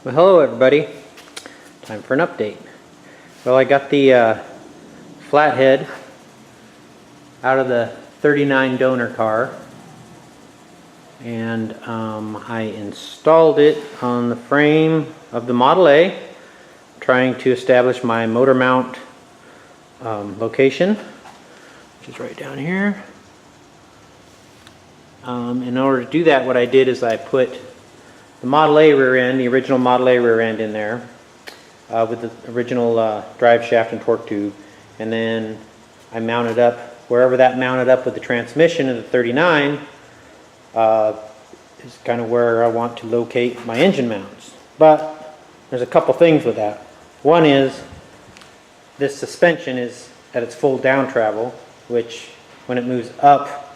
Well, hello everybody. Time for an update. Well, I got the flathead out of the 39 donor car, and I installed it on the frame of the Model A, trying to establish my motor mount location, which is right down here. In order to do that, what I did is I put the Model A rear end, the original Model A rear end in there with the original drive shaft and torque tube, and then I mounted up wherever that mounted up with the transmission of the 39 is kind of where I want to locate my engine mounts. But there's a couple things with that. One is this suspension is at its full down travel, which when it moves up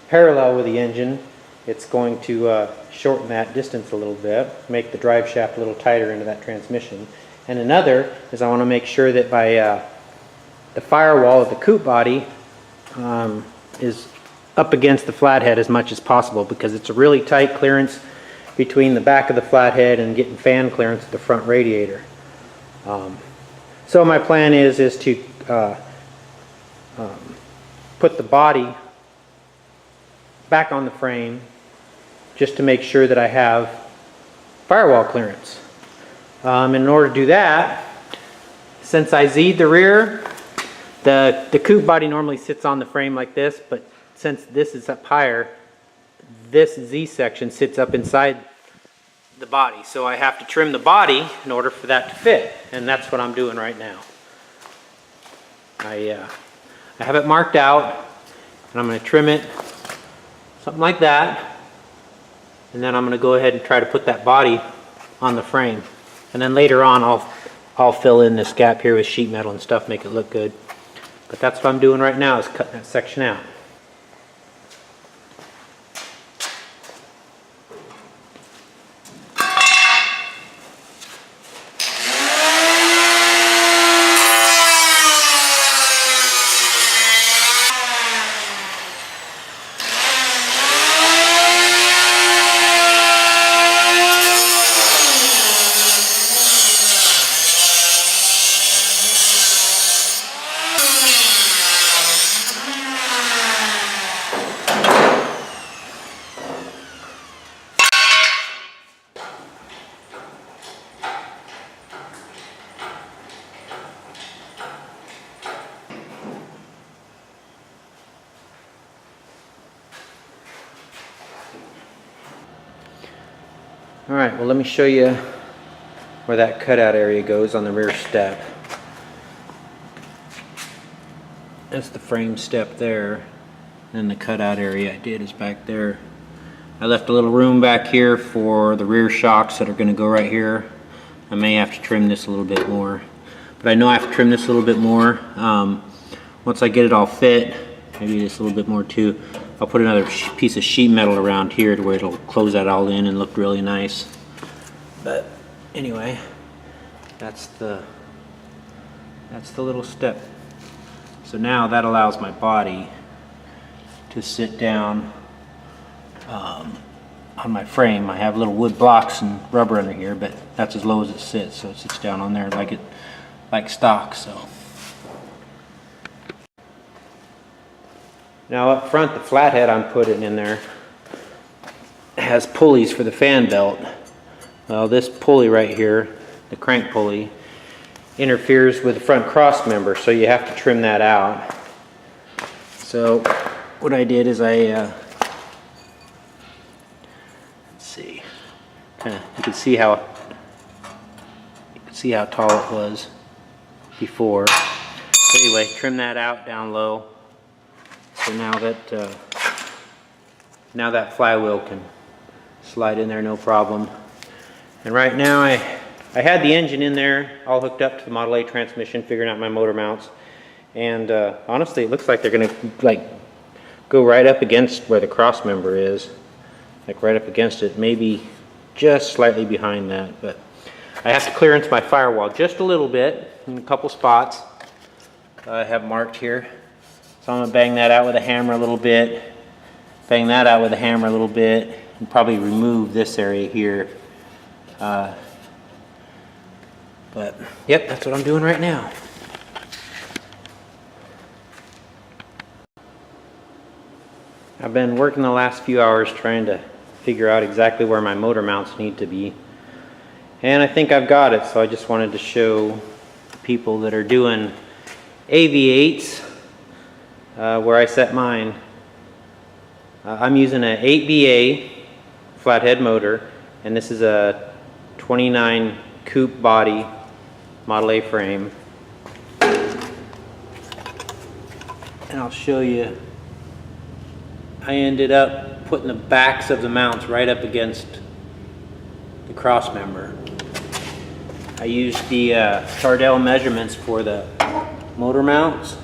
parallel with the engine, it's going to shorten that distance a little bit, make the drive shaft a little tighter into that transmission. And another is I want to make sure that by the firewall of the coupe body is up against the flathead as much as possible, because it's a really tight clearance between the back of the flathead and getting fan clearance at the front radiator. So my plan is to put the body back on the frame just to make sure that I have firewall clearance. In order to do that, since I Z'd the rear, the coupe body normally sits on the frame like this, but since this is up higher, this Z section sits up inside the body. So I have to trim the body in order for that to fit, and that's what I'm doing right now. I have it marked out, and I'm going to trim it something like that, and then I'm going to go ahead and try to put that body on the frame, and then later on I'll fill in this gap here with sheet metal and stuff, make it look good. But that's what I'm doing right now, is cutting that section out. Alright, well, let me show you where that cutout area goes on the rear step. That's the frame step there, and the cutout area I did is back there. I left a little room back here for the rear shocks that are going to go right here. I may have to trim this a little bit more, but I know I have to trim this a little bit more. Once I get it all fit, maybe just a little bit more too, I'll put another piece of sheet metal around here to where it'll close that all in and look really nice. But anyway, that's the little step. So now that allows my body to sit down on my frame. I have little wood blocks and rubber under here, but that's as low as it sits, so it sits down on there like stock. So now up front, the flathead I'm putting in there has pulleys for the fan belt. Well, this pulley right here, the crank pulley, interferes with the front cross member, so you have to trim that out. So what I did is let's see, you can see how tall it was before. So anyway, trim that out down low. So now that flywheel can slide in there no problem. And right now I had the engine in there all hooked up to the Model A transmission, figuring out my motor mounts, and honestly it looks like they're gonna go right up against where the cross member is, like right up against it, maybe just slightly behind that. But I have to clearance my firewall just a little bit in a couple spots I have marked here. So I'm going to bang that out with a hammer a little bit, bang that out with a hammer a little bit, and probably remove this area here But yep, that's what I'm doing right now. I've been working the last few hours trying to figure out exactly where my motor mounts need to be. And I think I've got it, so I just wanted to show people that are doing AV8s where I set mine. I'm using an 8BA flathead motor, and this is a 29 coupe body Model A frame. And I'll show you, I ended up putting the backs of the mounts right up against the cross member. I used the Tardell measurements for the motor mounts,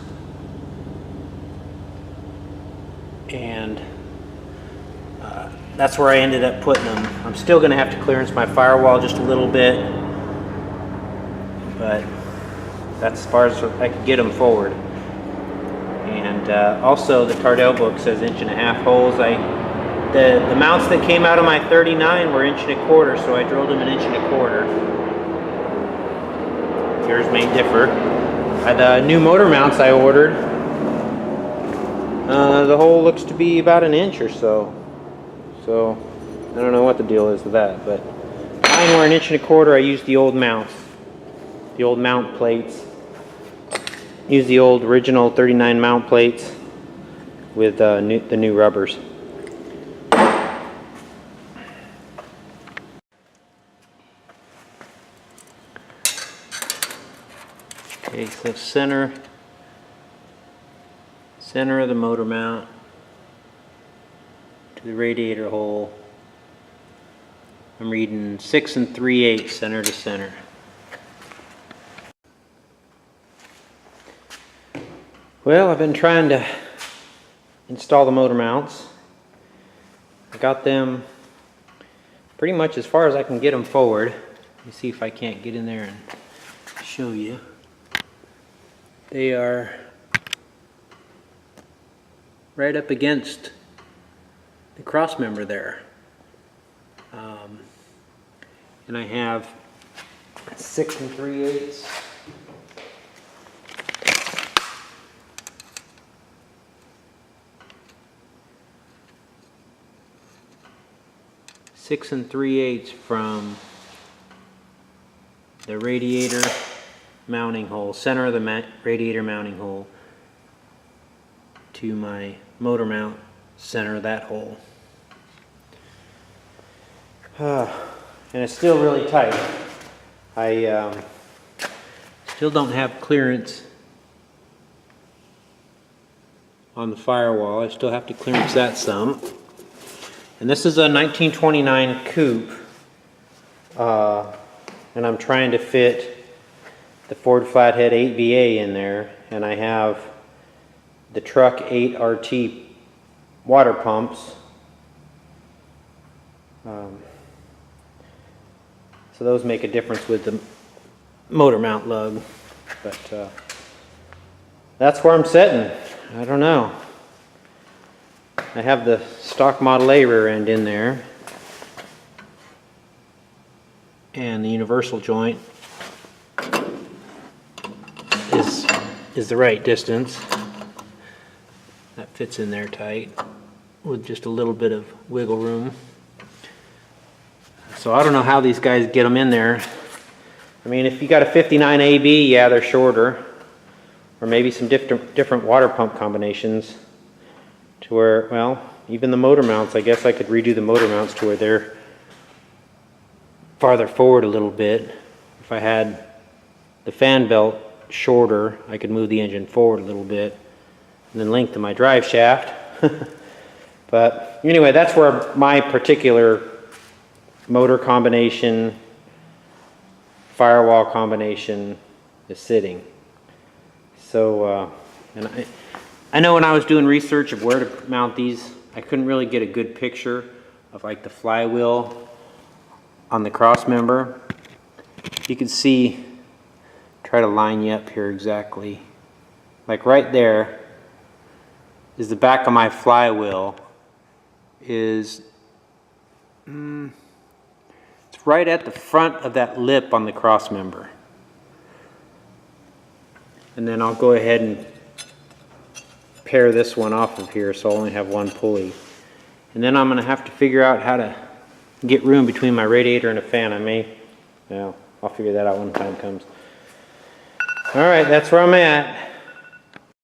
and that's where I ended up putting them. I'm still going to have to clearance my firewall just a little bit, but that's as far as I could get them forward. And also the Tardell book says 1.5" holes. The mounts that came out of my 39 were 1.25", so I drilled them 1.25". Yours may differ. The new motor mounts I ordered, the hole looks to be about 1 inch or so. So I don't know what the deal is with that, but mine were 1.25". I used the old mounts, the old mount plates. Use the old original 39 mount plates with the new rubbers. Okay, so center of the motor mount to the radiator hole. I'm reading 6 3/8 center to center. Well, I've been trying to install the motor mounts. I got them pretty much as far as I can get them forward. Let me see if I can't get in there and show you. They are right up against the cross member there. And I have 6 3/8. 6 3/8 from the radiator mounting hole, center of the radiator mounting hole, to my motor mount, center of that hole. And it's still really tight. I still don't have clearance on the firewall. I still have to clearance that some. And this is a 1929 coupe, and I'm trying to fit the Ford Flathead 8VA in there, and I have the Truck 8RT water pumps. So those make a difference with the motor mount lug, but that's where I'm sitting. I don't know. I have the stock Model A rear end in there, and the universal joint is the right distance. That fits in there tight with just a little bit of wiggle room. So I don't know how these guys get them in there. I mean, if you got a 59 AB, yeah, they're shorter, or maybe some different water pump combinations to where, well, even the motor mounts, I guess I could redo the motor mounts to where they're farther forward a little bit. If I had the fan belt shorter, I could move the engine forward a little bit and then lengthen my drive shaft. But anyway, that's where my particular motor combination, firewall combination is sitting. So, and I know when I was doing research of where to mount these, I couldn't really get a good picture of like the flywheel on the cross member. You can see, try to line you up here exactly. Like right there is the back of my flywheel. It's right at the front of that lip on the cross member. And then I'll go ahead and pair this one off of here so I'll only have one pulley. And then I'm going to have to figure out how to get room between my radiator and a fan. I'll figure that out when the time comes. Alright, that's where I'm at.